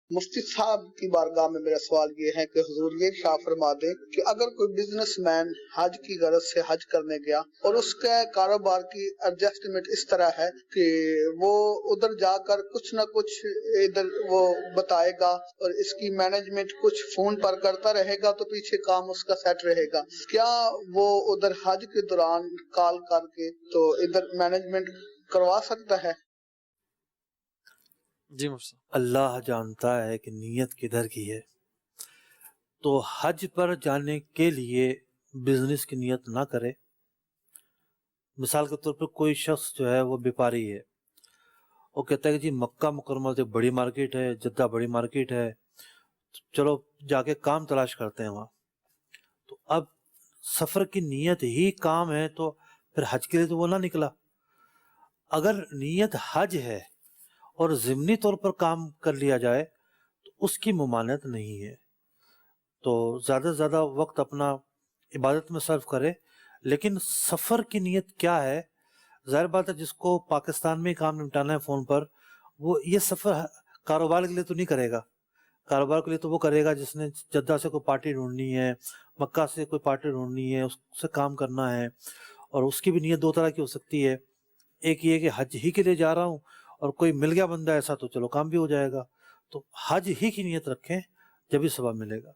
مفتی صاحب کی بارگاہ میں میرا سوال یہ ہے کہ حضور یہ ارشاد فرما دیں کہ اگر کوئی بزنس مین حج کی غرض سے حج کرنے گیا اور اس کے کاروبار کی ایڈجسٹمنٹ اس طرح ہے کہ وہ ادھر جا کر کچھ نہ کچھ ادھر وہ بتائے گا اور اس کی مینجمنٹ کچھ فون پر کرتا رہے گا تو پیچھے کام اس کا سیٹ رہے گا، کیا وہ ادھر حج کے دوران کال کر کے تو ادھر مینجمنٹ کروا سکتا ہے؟ جی مفتی صاحب۔ اللہ جانتا ہے کہ نیت کدھر کی ہے، تو حج پر جانے کے لیے بزنس کی نیت نہ کرے۔ مثال کے طور پر کوئی شخص جو ہے وہ بیپاری ہے، وہ کہتا ہے کہ جی مکہ مکرمہ سے بڑی مارکیٹ ہے، جدہ بڑی مارکیٹ ہے، چلو جا کے کام تلاش کرتے ہیں وہاں۔ تو اب سفر کی نیت ہی کام ہے تو پھر حج کے لیے تو وہ نہ نکلا۔ اگر نیت حج ہے اور ضمنی طور پر کام کر لیا جائے تو اس کی ممانعت نہیں ہے، تو زیادہ سے زیادہ وقت اپنا عبادت میں صرف کرے۔ لیکن سفر کی نیت کیا ہے؟ ظاہر بات ہے جس کو پاکستان میں ہی کام نمٹانا ہے فون پر، وہ یہ سفر کاروبار کے لیے تو نہیں کرے گا۔ کاروبار کے لیے تو وہ کرے گا جس نے جدہ سے کوئی پارٹی ڈھونڈنی ہے، مکہ سے کوئی پارٹی ڈھونڈنی ہے، اس سے کام کرنا ہے، اور اس کی بھی نیت دو طرح کی ہو سکتی ہے۔ ایک یہ کہ حج ہی کے لیے جا رہا ہوں، اور کوئی مل گیا بندہ ایسا تو چلو کام بھی ہو جائے گا۔ تو حج ہی کی نیت رکھیں جبھی ثواب ملے گا۔